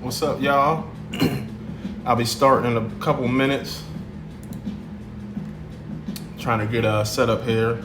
What's up, y'all? I'll be starting in a couple minutes. Trying to get set up here.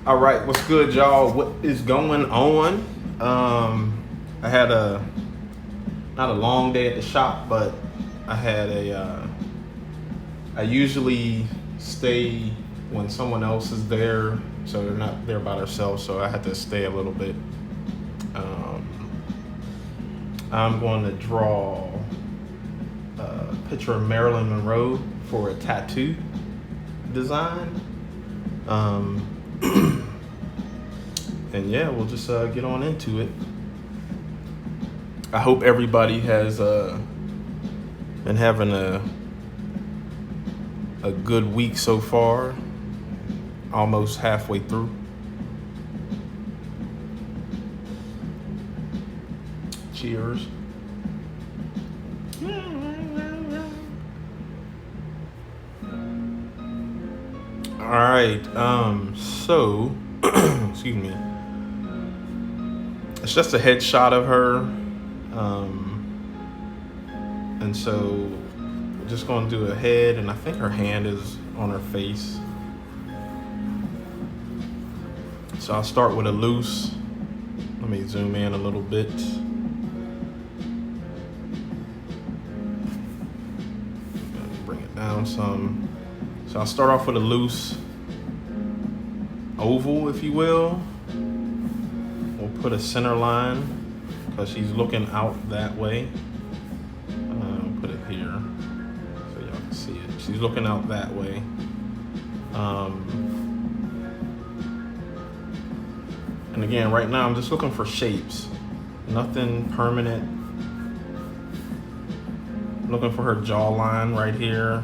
All right, what's good, y'all? What is going on? I had not a long day at the shop, but I had I usually stay when someone else is there, so they're not there by themselves, so I had to stay a little bit. I'm going to draw a picture of Marilyn Monroe for a tattoo design. And yeah, we'll just get on into it. I hope everybody has been having a good week so far, almost halfway through. Cheers. All right, so excuse me. It's just a headshot of her, and so we're just going to do a head, and I think her hand is on her face. So I'll start with a loose. Let me zoom in a little bit. Bring it down some. So I'll start off with a loose oval, if you will. We'll put a center line because she's looking out that way. Put it here so y'all can see it. She's looking out that way. And again, right now I'm just looking for shapes. Nothing permanent. I'm looking for her jawline right here.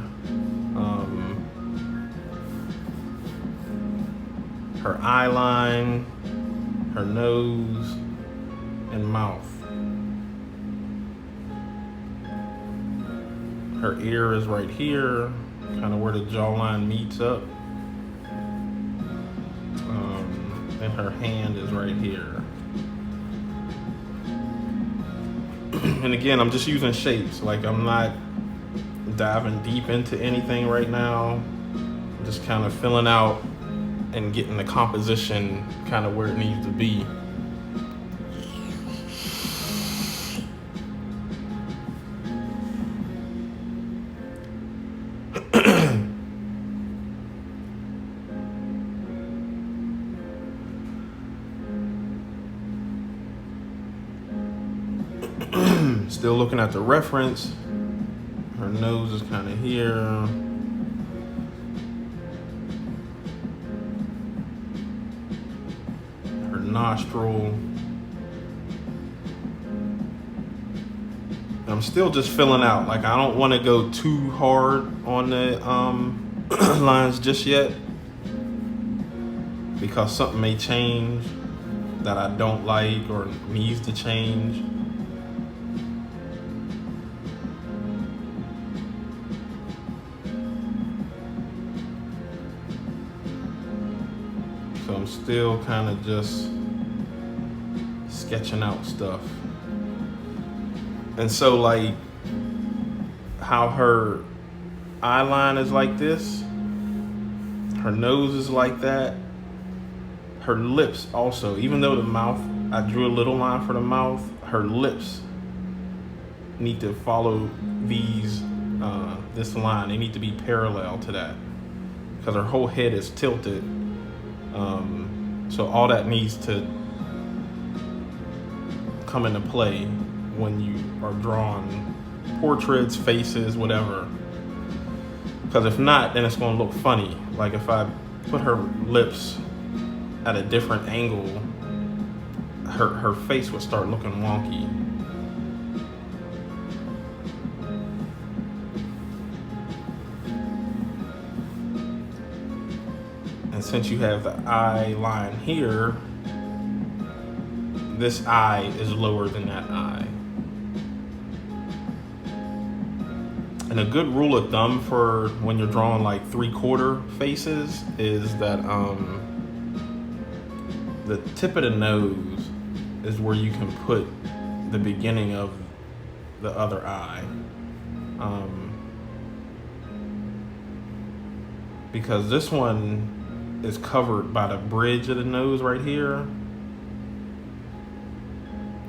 Her eye line, her nose, and mouth. Her ear is right here, kind of where the jawline meets up. And her hand is right here. And again, I'm just using shapes. Like, I'm not diving deep into anything right now. I'm just kind of filling out and getting the composition kind of where it needs to be. Still looking at the reference. Her nose is kind of here. Nostril. I'm still just filling out. Like, I don't want to go too hard on the lines just yet because something may change. that I don't like or needs to change. So I'm still kind of just sketching out stuff. And so like how her eye line is like this, her nose is like that, her lips also, even though the mouth, I drew a little line for the mouth, her lips need to follow these, this line. They need to be parallel to that because her whole head is tilted. So all that needs to come into play when you are drawing portraits, faces, whatever. Because if not, then it's going to look funny. Like if I put her lips at a different angle, her face would start looking wonky. And since you have the eye line here, this eye is lower than that eye. And a good rule of thumb for when you're drawing like 3/4 faces is that the tip of the nose is where you can put the beginning of the other eye. Because this one is covered by the bridge of the nose right here.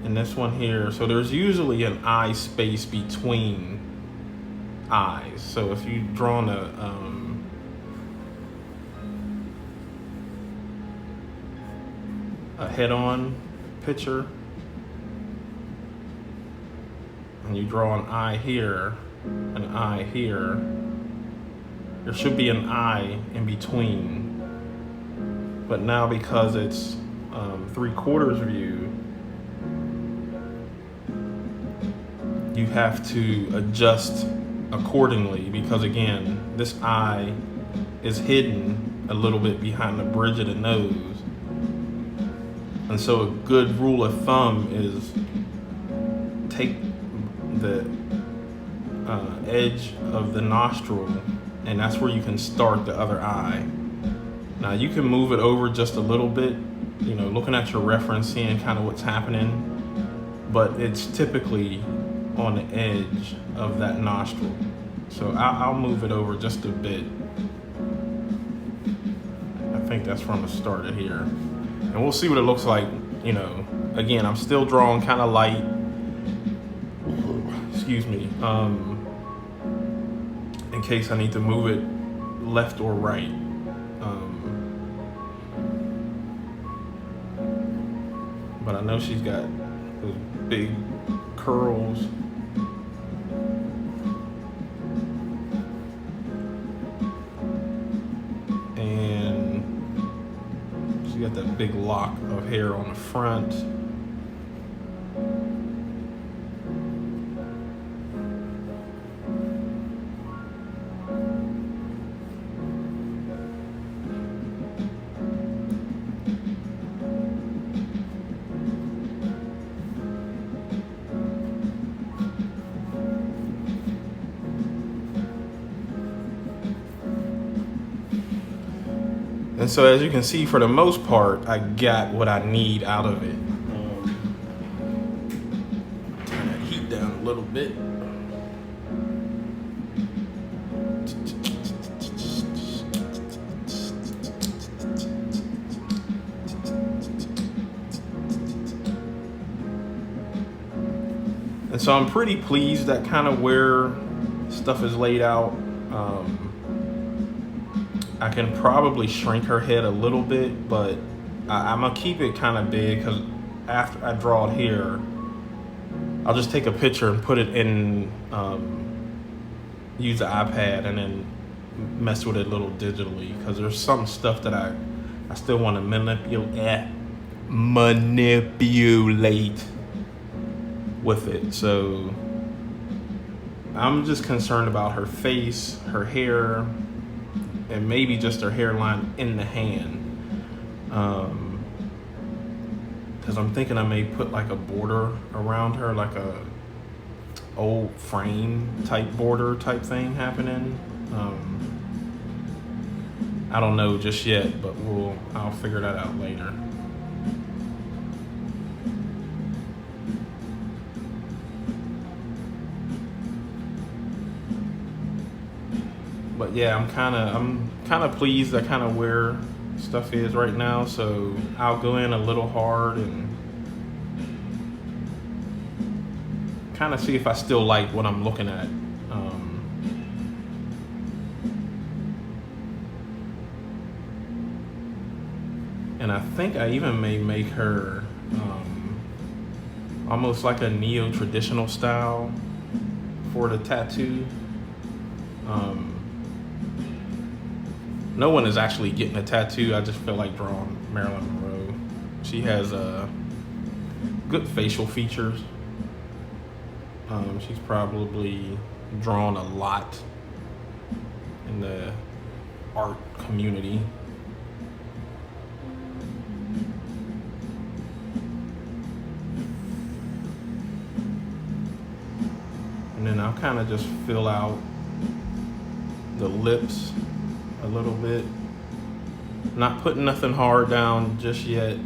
And this one here. So there's usually an eye space between eyes. So if you've drawn a head-on picture and you draw an eye here, an eye here, there should be an eye in between. But now because it's 3/4 view, you have to adjust accordingly because again, this eye is hidden a little bit behind the bridge of the nose. And so a good rule of thumb is take the edge of the nostril and that's where you can start the other eye. Now you can move it over just a little bit, you know, looking at your reference, seeing kind of what's happening, but it's typically on the edge of that nostril. So I'll move it over just a bit. I think that's from the start of here. And we'll see what it looks like, you know. Again, I'm still drawing kind of light. Excuse me. In case I need to move it left or right. But I know she's got those big curls. And she got that big lock of hair on the front. And so as you can see, for the most part, I got what I need out of it. Turn that heat down a little bit. And so I'm pretty pleased at kind of where stuff is laid out. I can probably shrink her head a little bit, but I'm gonna keep it kind of big because after I draw it here, I'll just take a picture and put it in, use the iPad and then mess with it a little digitally because there's some stuff that I still want to manipulate with it. So I'm just concerned about her face, her hair, and maybe just her hairline in the hand. because I'm thinking I may put like a border around her, like a old frame type border type thing happening. I don't know just yet, but I'll figure that out later. But yeah, I'm kind of pleased at kind of where stuff is right now. So I'll go in a little hard and kind of see if I still like what I'm looking at. And I think I even may make her almost like a neo-traditional style for the tattoo. No one is actually getting a tattoo. I just feel like drawing Marilyn Monroe. She has good facial features. She's probably drawn a lot in the art community. And then I'll kind of just fill out the lips a little bit. Not putting nothing hard down just yet.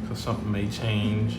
Because something may change.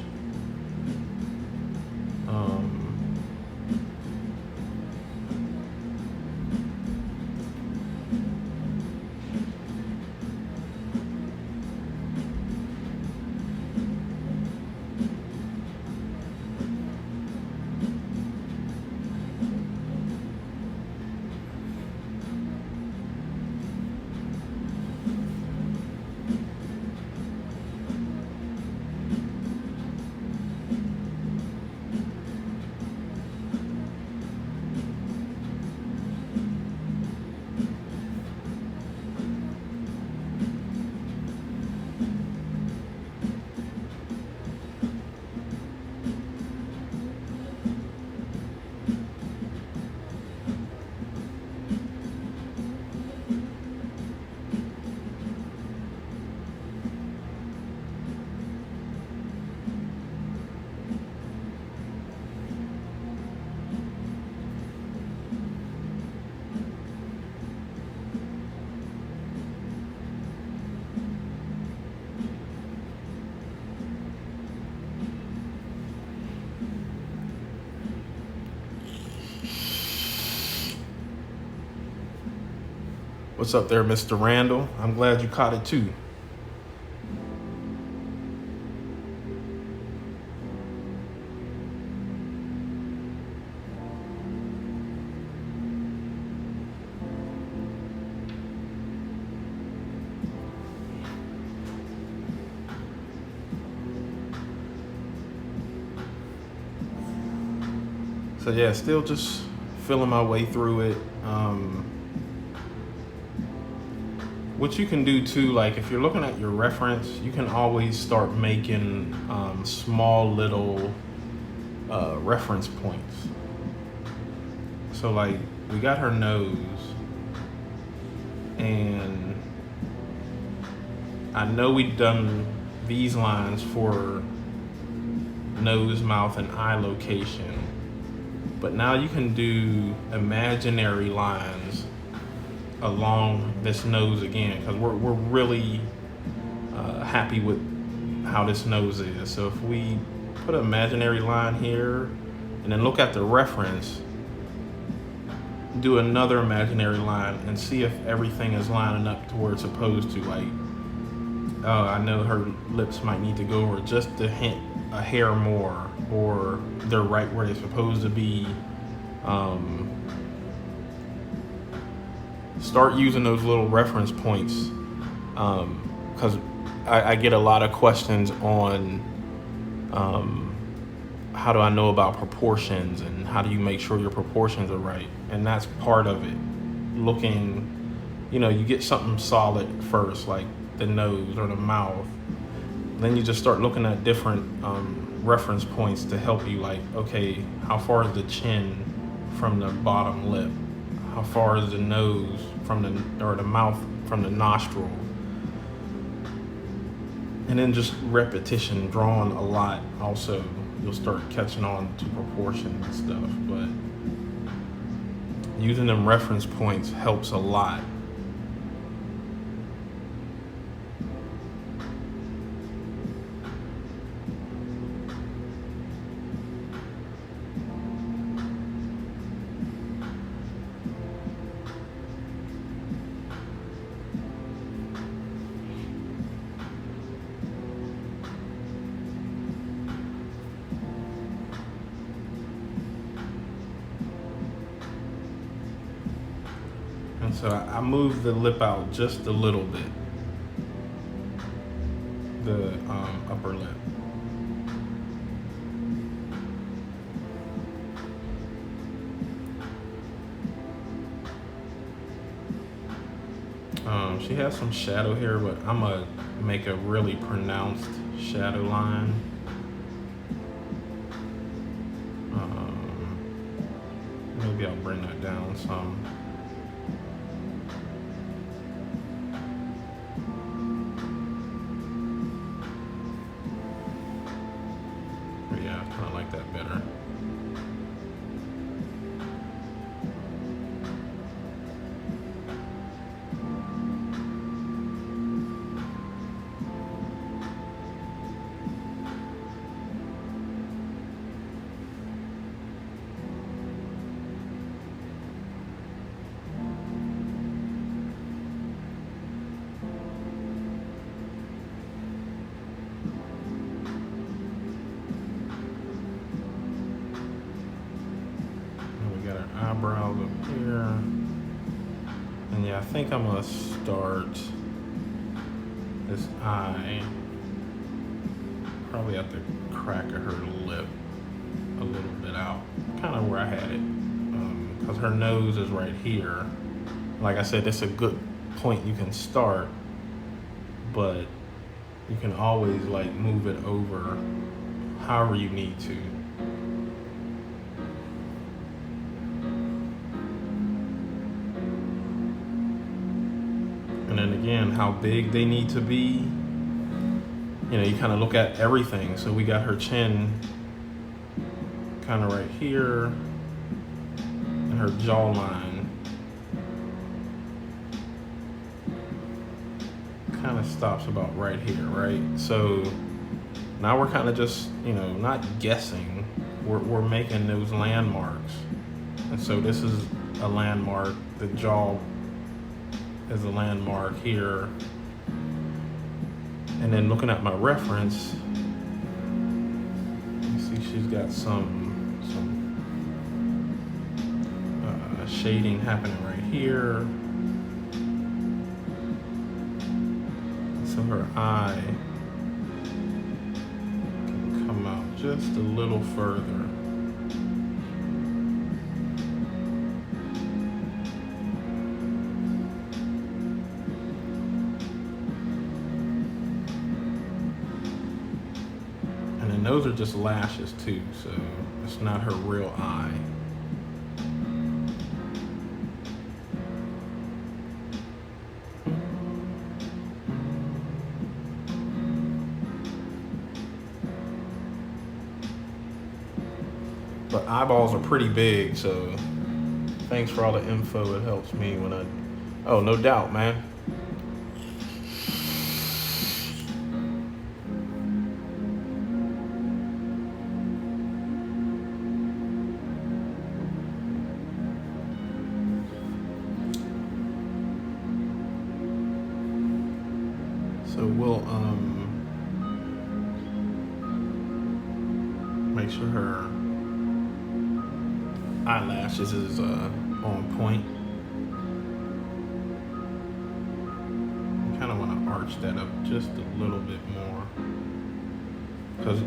What's up there, Mr. Randall? I'm glad you caught it too. So yeah, still just feeling my way through it. What you can do too, like if you're looking at your reference, you can always start making small little reference points. So like we got her nose, and I know we've done these lines for nose, mouth, and eye location, but now you can do imaginary lines along this nose again, because we're really happy with how this nose is. So if we put an imaginary line here and then look at the reference, do another imaginary line and see if everything is lining up to where it's supposed to. Like, oh, I know her lips might need to go over just a hint, a hair more, or they're right where they're supposed to be. Start using those little reference points, because I get a lot of questions on how do I know about proportions and how do you make sure your proportions are right, and that's part of it. Looking, you get something solid first, like the nose or the mouth, then you just start looking at different reference points to help you, like, okay, how far is the chin from the bottom lip? how far is the nose from the mouth from the nostril. And then just repetition, drawing a lot. Also, you'll start catching on to proportion and stuff. But using them reference points helps a lot. And so I move the lip out just a little bit, the upper lip. She has some shadow here, but I'm gonna make a really pronounced shadow line. Maybe I'll bring that down some. But yeah, I kind of like that better. Eyebrows up here. And yeah, I think I'm gonna start this eye probably at the crack of her lip a little bit out, kind of where I had it, because her nose is right here. Like I said, it's a good point you can start, but you can always like move it over however you need to. And then again, how big they need to be. You know, you kind of look at everything. So we got her chin kind of right here, and her jawline kind of stops about right here, right? So now we're kind of just, you know, not guessing. We're making those landmarks. And so this is a landmark. The jaw is a landmark here. And then looking at my reference, you see she's got some shading happening right here. So her eye can come out just a little further. And those are just lashes too, so it's not her real eye. But eyeballs are pretty big, so thanks for all the info. It helps me when I... Oh, no doubt, man. So we'll make sure her eyelashes is on point. I kind of want to arch that up just a little bit more, because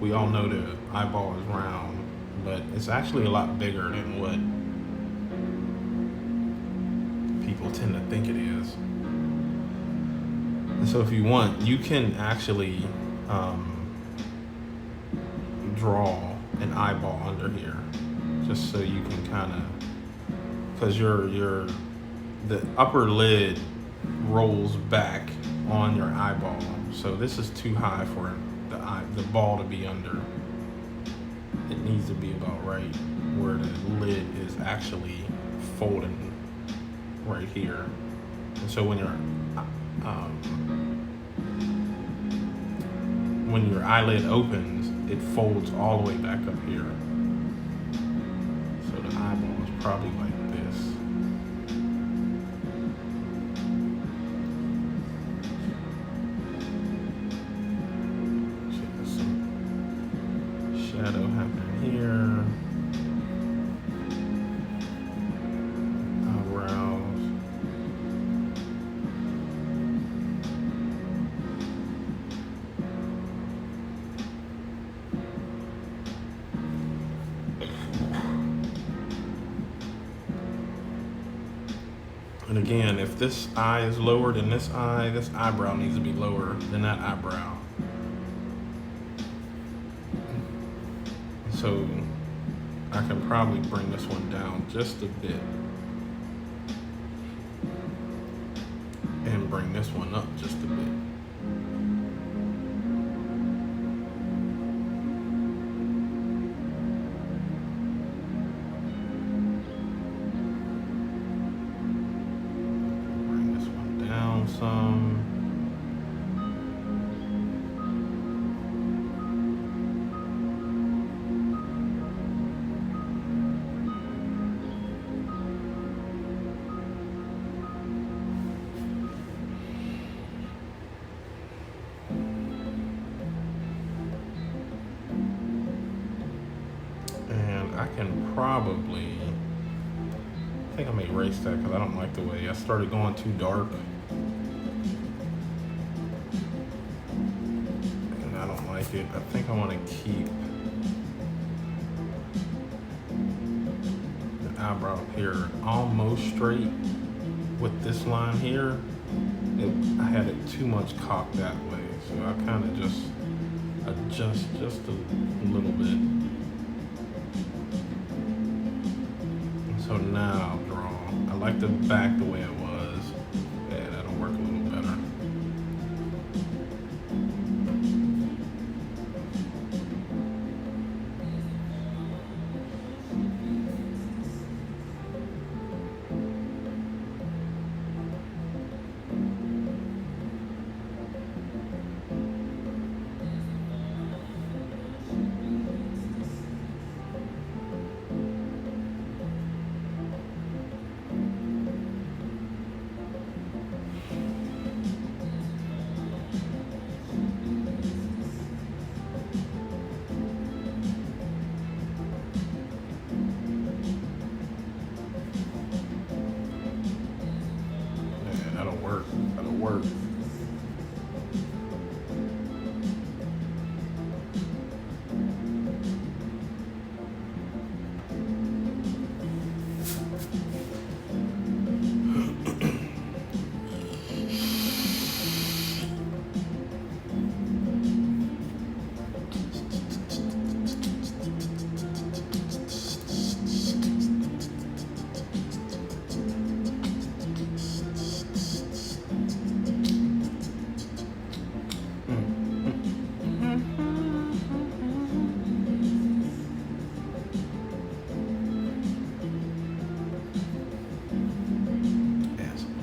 we all know the eyeball is round, but it's actually a lot bigger than what people tend to think it is. And so if you want, you can actually draw an eyeball under here, just so you can kind of because the upper lid rolls back on your eyeball. So this is too high for the ball to be under. It needs to be about right where the lid is actually folding right here. And so when your eyelid opens, it folds all the way back up here. So the eyeball is probably like this. So there's some shadow happening here. Eyebrows. And again, if this eye is lower than this eyebrow needs to be lower than that eyebrow. So I can probably bring this one down just a bit and bring this one up just a bit. Bring this one down some. I can probably, I think I'm gonna erase that because I don't like the way I started going too dark. And I don't like it. I think I want to keep the eyebrow up here almost straight with this line here. I had it too much cocked that way. So I kind of just adjust just a little bit. So now I'll draw. I like the back the way it was. Yeah, that'll work a little better. That'll work.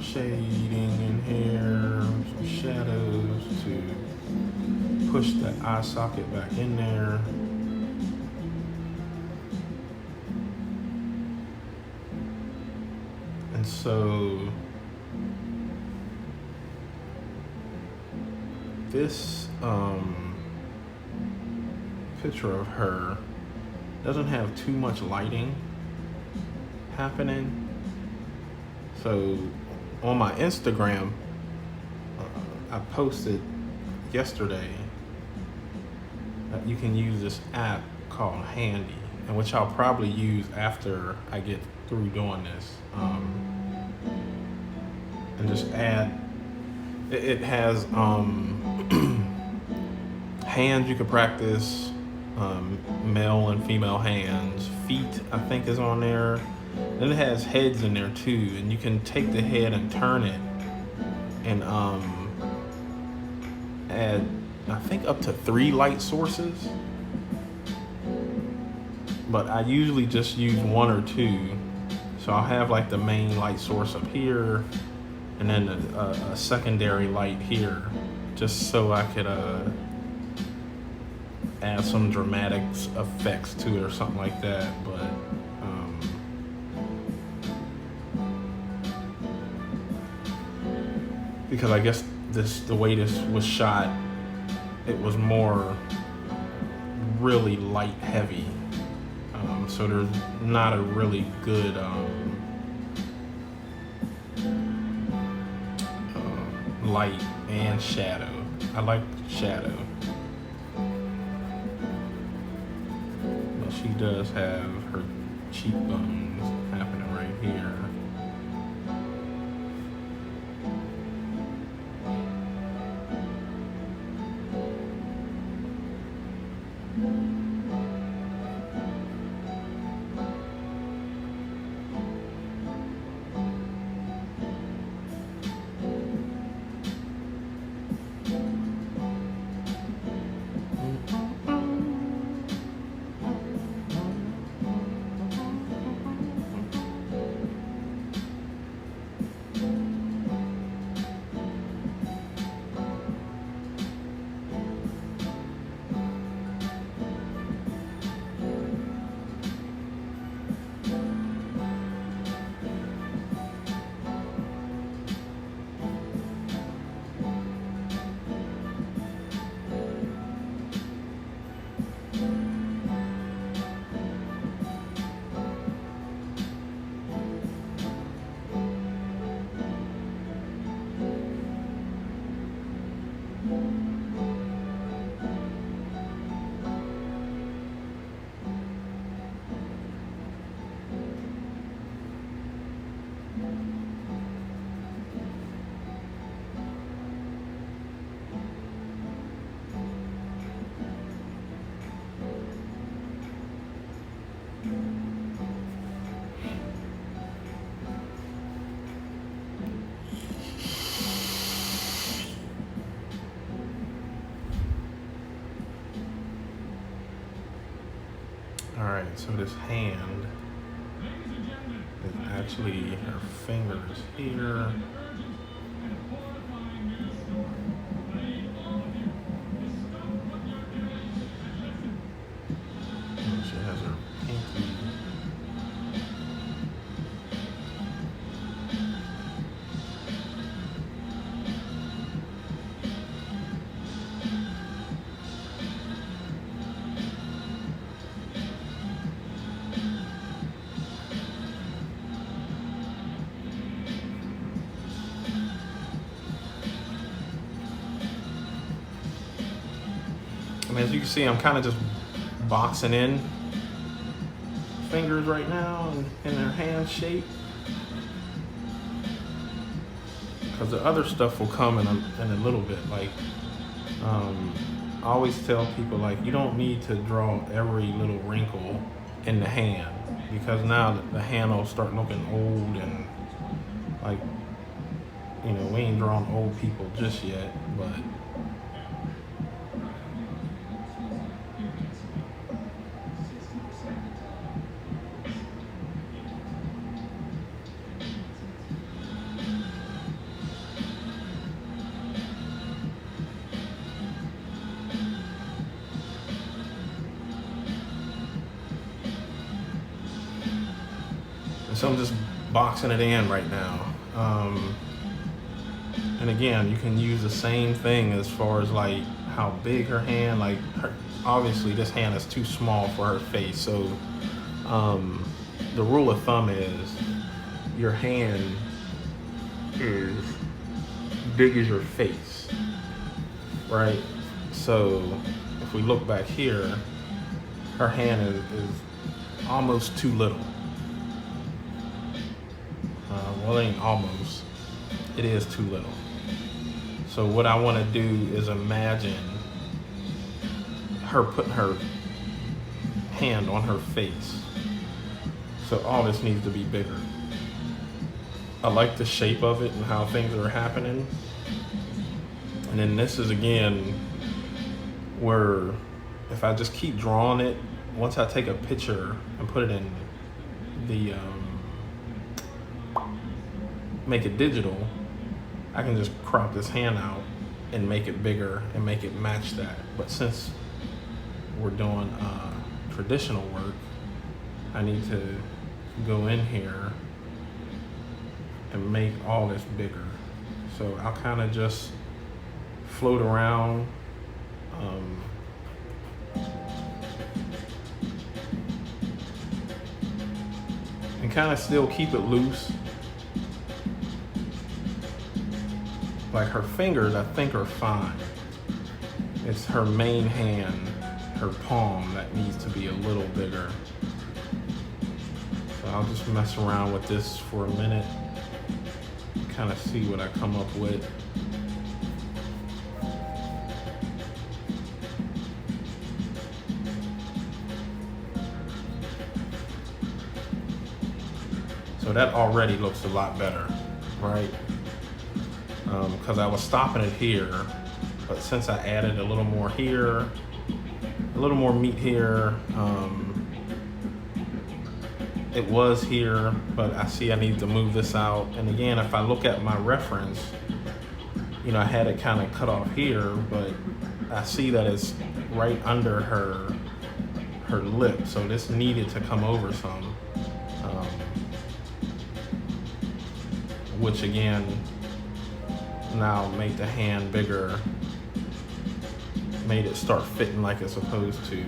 Shading in here, some shadows to push that eye socket back in there. And so this picture of her doesn't have too much lighting happening. So on my Instagram, I posted yesterday that you can use this app called Handy, and which I'll probably use after I get through doing this. And just add, it has hands you can practice, male and female hands. Feet, I think, is on there. Then it has heads in there too, and you can take the head and turn it and add, I think, up to 3 light sources. But I usually just use 1 or 2. So I'll have like the main light source up here, and then a secondary light here, just so I could add some dramatic effects to it or something like that. But because I guess the way this was shot, it was more really light heavy. So there's not a really good light and shadow. I like shadow. But she does have her cheekbones happening right here. Alright, so this hand is actually her fingers here. And she has her pinky. And as you can see, I'm kind of just boxing in fingers right now in their hand shape, because the other stuff will come in a little bit. Like I always tell people, like, you don't need to draw every little wrinkle in the hand, because now the hand will start looking old, and like, you know, we ain't drawing old people just yet, but so I'm just boxing it in right now. And again, you can use the same thing as far as like how big her hand, like obviously this hand is too small for her face. So the rule of thumb is your hand is big as your face, right? So if we look back here, her hand is almost too little. Well, it ain't almost, it is too little. So what I want to do is imagine her putting her hand on her face. So all this needs to be bigger. I like the shape of it and how things are happening. And then this is again where if I just keep drawing it, once I take a picture and put it in the make it digital, I can just crop this hand out and make it bigger and make it match that. But since we're doing traditional work, I need to go in here and make all this bigger. So I'll kind of just float around. And kind of still keep it loose. Like her fingers, I think, are fine. It's her main hand, her palm, that needs to be a little bigger. So I'll just mess around with this for a minute, kind of see what I come up with. So that already looks a lot better, right? Because I was stopping it here, but since I added a little more here, a little more meat here, it was here, but I see I need to move this out. And again, if I look at my reference, you know, I had it kind of cut off here, but I see that it's right under her lip, so this needed to come over some, which again, now make the hand bigger, made it start fitting like it's supposed to.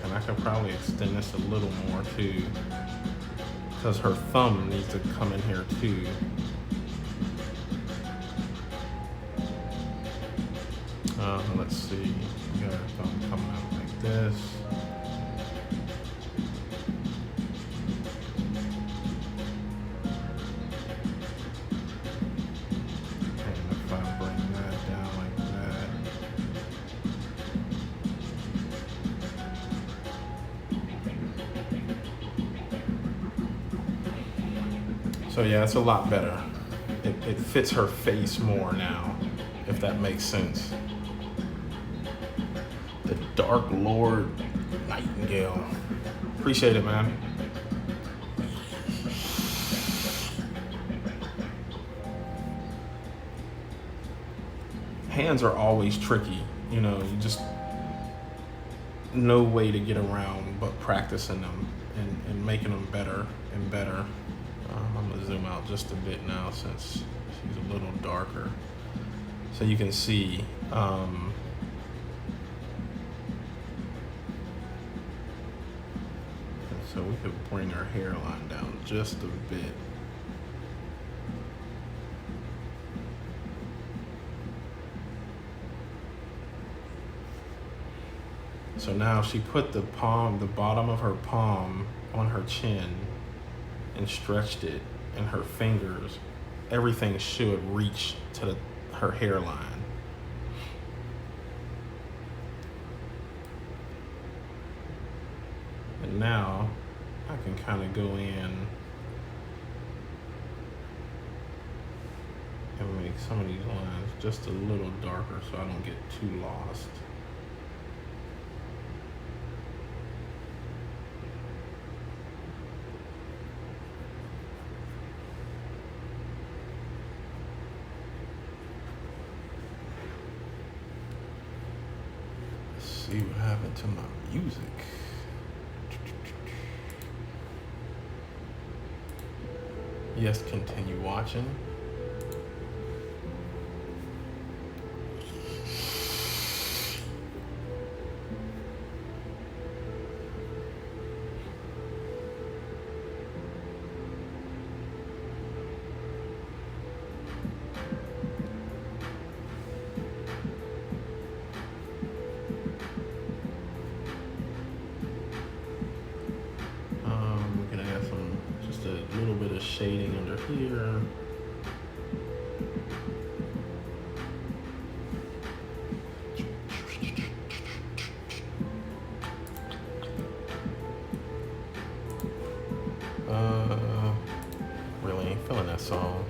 And I can probably extend this a little more too, because her thumb needs to come in here too. Let's see, we got her thumb coming out like this. So yeah, it's a lot better. It fits her face more now, if that makes sense. The Dark Lord Nightingale. Appreciate it, man. Hands are always tricky, you know, you just no way to get around but practicing them and making them better and better. I'm gonna zoom out just a bit now since she's a little darker, so you can see. So we could bring her hairline down just a bit. So now she put the bottom of her palm on her chin and stretched it, and her fingers, everything should reach to her hairline. And now I can kind of go in and make some of these lines just a little darker so I don't get too lost. See what happened to my music. Yes, continue watching. Shading under here. That's all.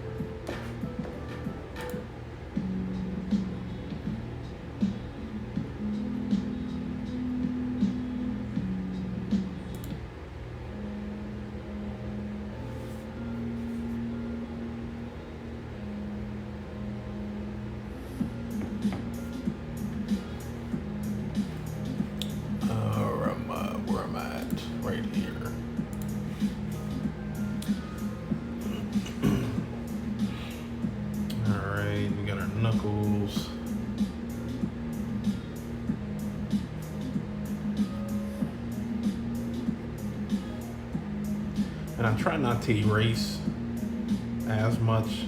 Where am I at? Right here. All right, we got our knuckles. And I try not to erase as much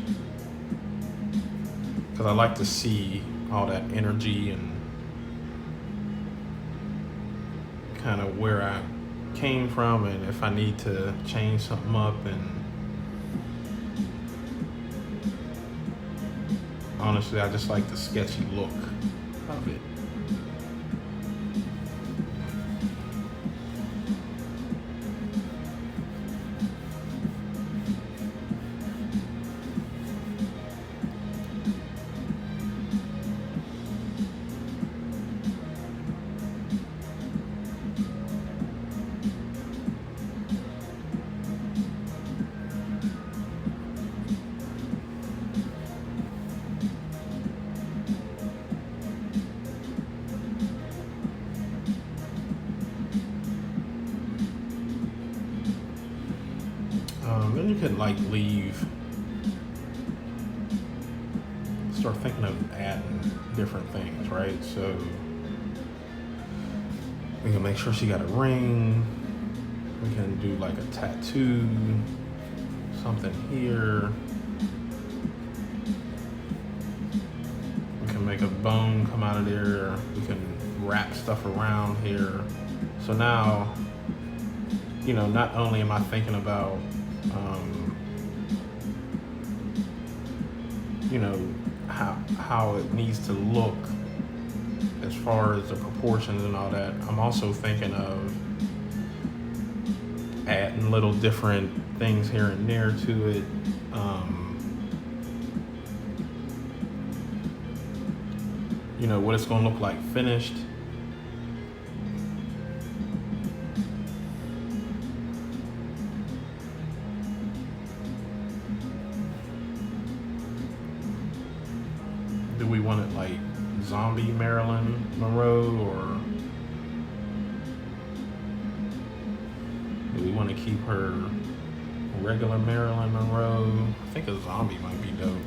because I like to see all that energy and kind of where I came from and if I need to change something up. And honestly, I just like the sketchy look of it. Then you could like start thinking of adding different things, right? So we can make sure she got a ring. We can do like a tattoo, something here. We can make a bone come out of there. We can wrap stuff around here. So now, you know, not only am I thinking about you know, how it needs to look as far as the proportions and all that, I'm also thinking of adding little different things here and there to it. You know, what it's gonna look like finished. Do we want it like zombie Marilyn Monroe, or do we want to keep her regular Marilyn Monroe? I think a zombie might be dope.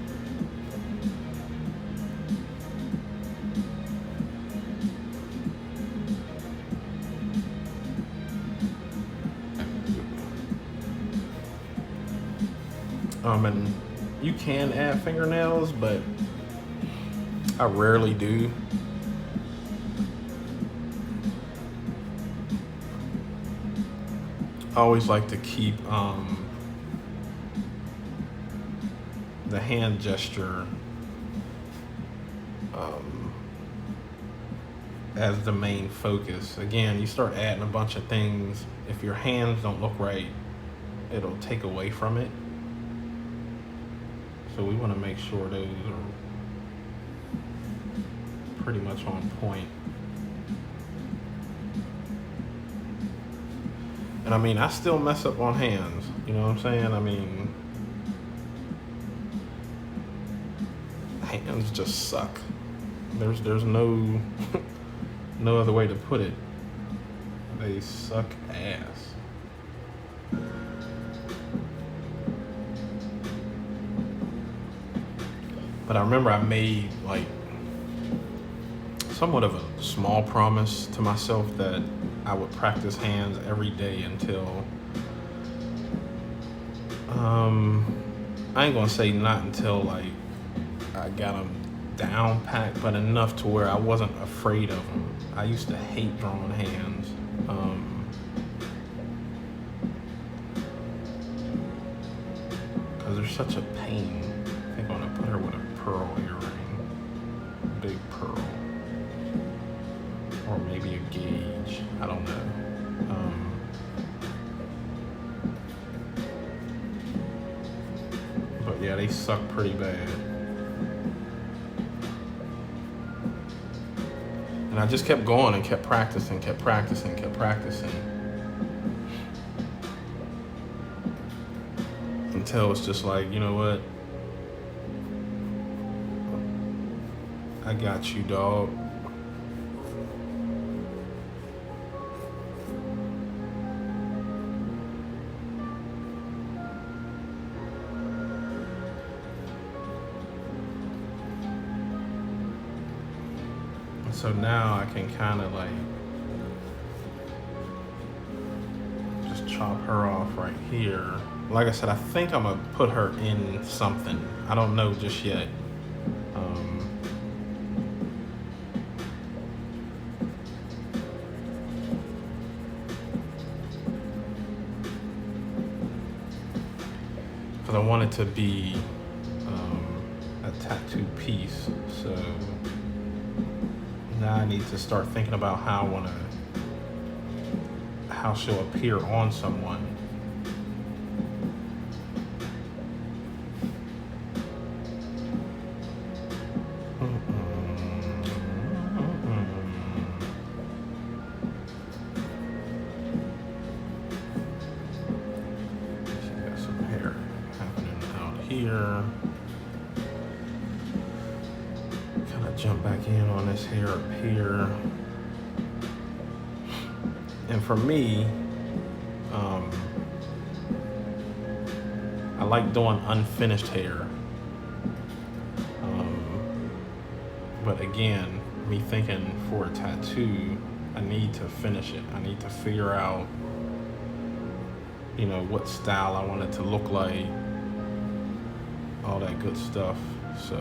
And you can add fingernails, but I rarely do. I always like to keep the hand gesture as the main focus. Again, you start adding a bunch of things, if your hands don't look right, it'll take away from it. So we want to make sure those are pretty much on point. And I mean, I still mess up on hands, you know what I'm saying? I mean, hands just suck. There's no no other way to put it. They suck ass. But I remember I made like somewhat of a small promise to myself that I would practice hands every day until I ain't gonna say not until like I got them down packed, but enough to where I wasn't afraid of them. I used to hate drawing hands. Because they're such a pain. I think I'm gonna put her with a pearl earring, big pearl, or maybe a gauge. I don't know. But Yeah, they suck pretty bad. And I just kept going and kept practicing. Until it's just like, you know what? I got you, dog. So now I can kind of like just chop her off right here. Like I said, I think I'm gonna put her in something. I don't know just yet. Because I want it to be a tattoo piece. So now I need to start thinking about how she'll appear on someone. She got some hair happening out here. Kind of jump back in on this hair up here. And for me, I like doing unfinished hair. But again, me thinking for a tattoo, I need to finish it. I need to figure out, you know, what style I want it to look like, all that good stuff. So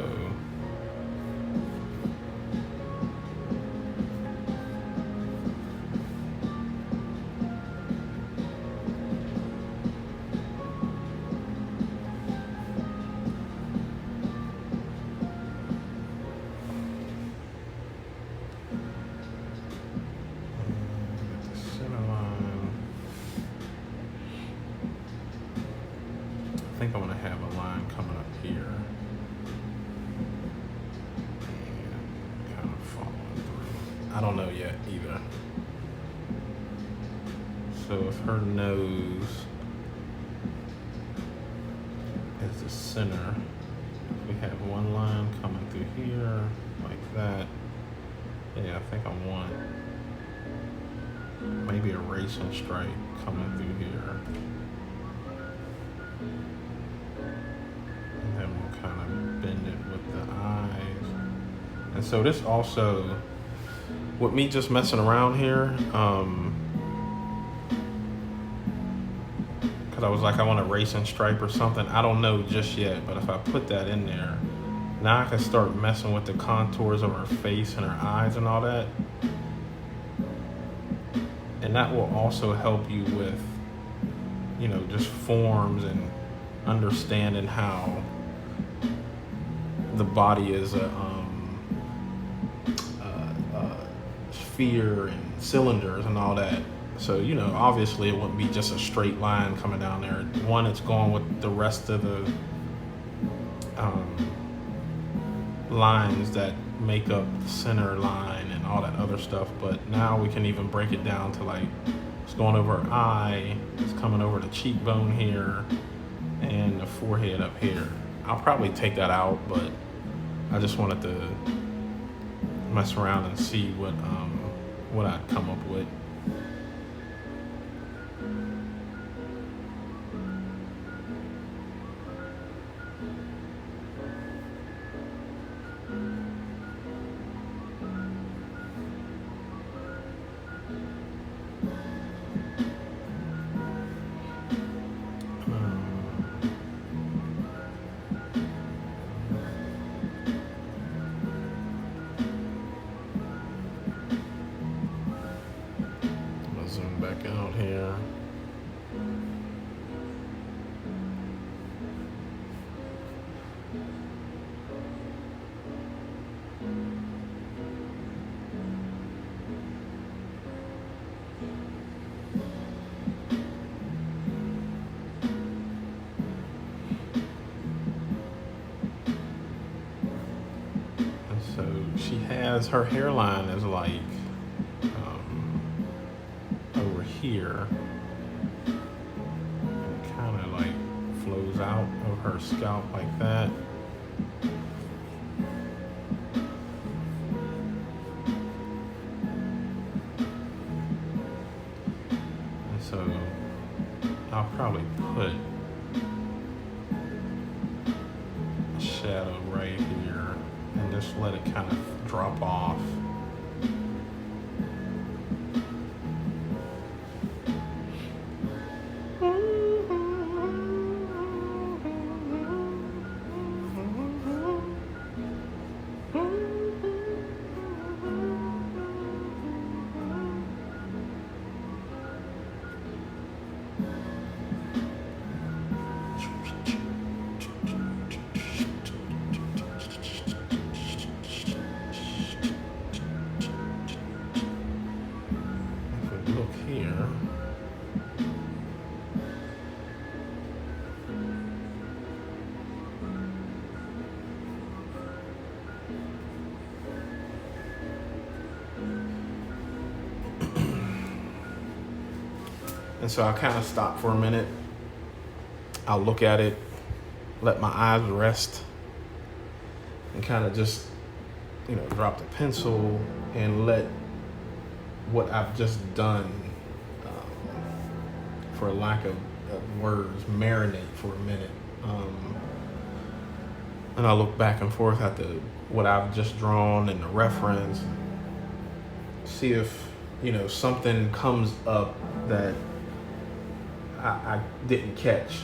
I think I'm gonna have a line coming up here and kind of following through. I don't know yet either. So if her nose is the center, we have one line coming through here like that. Yeah, I think I want maybe a racing stripe coming through here. And then we'll kind of bend it with the eyes. And so this also, with me just messing around here, because I was like, I want a racing stripe or something. I don't know just yet, but if I put that in there, now I can start messing with the contours of her face and her eyes and all that. And that will also help you with, you know, just forms and understanding how the body is a sphere and cylinders and all that. So, you know, obviously it wouldn't be just a straight line coming down there. One, it's going with the rest of the lines that make up the center line and all that other stuff. But now we can even break it down to like, it's going over her eye, it's coming over the cheekbone here, and the forehead up here. I'll probably take that out, but I just wanted to mess around and see what I'd come up with. she has, her hairline is like over here. It kind of like flows out of her scalp like that. And so I'll probably put a shadow right here and just let it kind of drop off. Here. And so I'll kind of stop for a minute. I'll look at it, let my eyes rest, and kind of just, drop the pencil and let what I've just done, for lack of words, marinate for a minute. And I look back and forth at what I've just drawn and the reference, see if, something comes up that I didn't catch.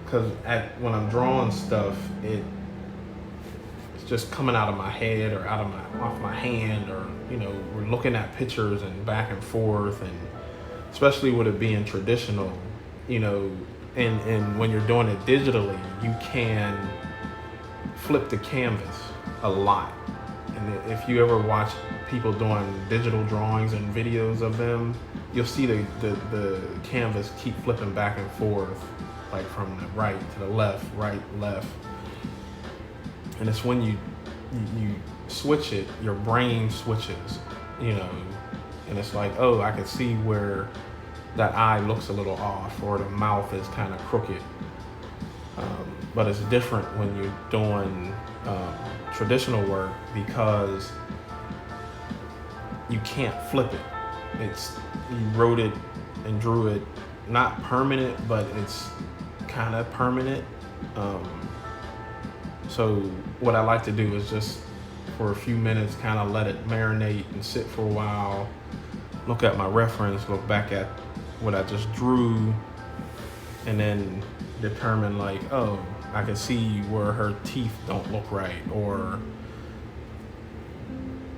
Because when I'm drawing stuff, it's just coming out of my head or off my hand, or we're looking at pictures and back and forth, and especially with it being traditional, and when you're doing it digitally, you can flip the canvas a lot. And if you ever watch people doing digital drawings and videos of them, you'll see the canvas keep flipping back and forth, like from the right to the left, right, left. And it's when you switch it, your brain switches, and it's like, oh, I can see where that eye looks a little off, or the mouth is kind of crooked. But it's different when you're doing traditional work, because you can't flip it. You wrote it and drew it, not permanent, but it's kind of permanent. So what I like to do is just for a few minutes kind of let it marinate and sit for a while, look at my reference, look back at what I just drew, and then determine like, oh, I can see where her teeth don't look right, or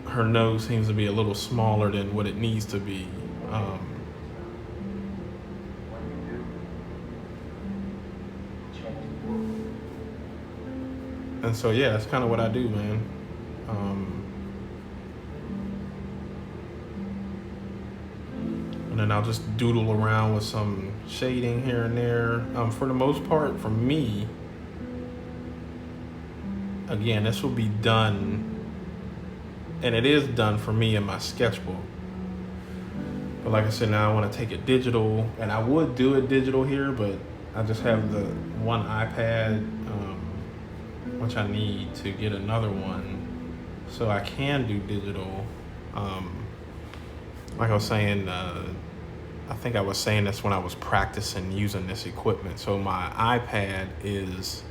her nose seems to be a little smaller than what it needs to be. And so, yeah, that's kind of what I do, man. And then I'll just doodle around with some shading here and there. For the most part, for me, again, this will be done, and it is done for me in my sketchbook. But like I said, now I want to take it digital, and I would do it digital here, but I just have the one iPad, which I need to get another one, so I can do digital. Like I was saying, I think I was saying this when I was practicing using this equipment. So my iPad is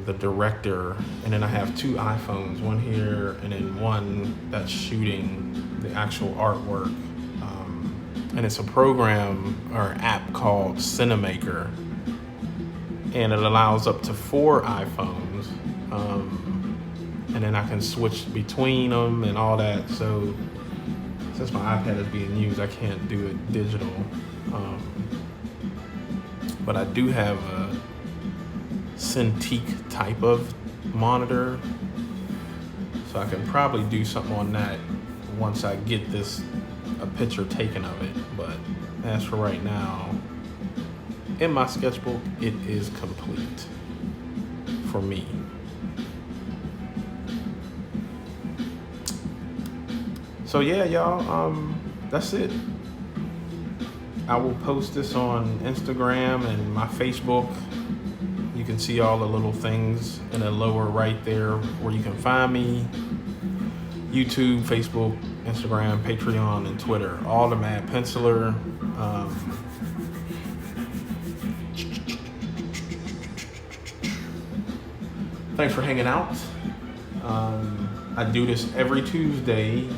the director, and then I have two iPhones, one here and then one that's shooting the actual artwork. And it's a program or app called Cinemaker, and it allows up to 4 iPhones, and then I can switch between them and all that. So since my iPad is being used, I can't do it digital, but I do have a Cintiq type of monitor, so I can probably do something on that once I get a picture taken of it. But as for right now, in my sketchbook, it is complete for me. So yeah, y'all, that's it. I will post this on Instagram and my Facebook. You can see all the little things in the lower right there where you can find me. YouTube, Facebook, Instagram, Patreon, and Twitter. All the Mad Penciler. Thanks for hanging out. I do this every Tuesday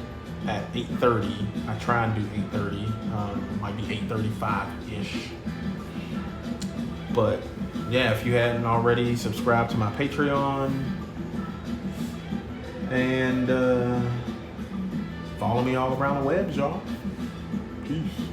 at 8:30. I try and do 8:30. Might be 8:35-ish. But yeah, if you hadn't already, subscribe to my Patreon. And follow me all around the web, y'all. Peace.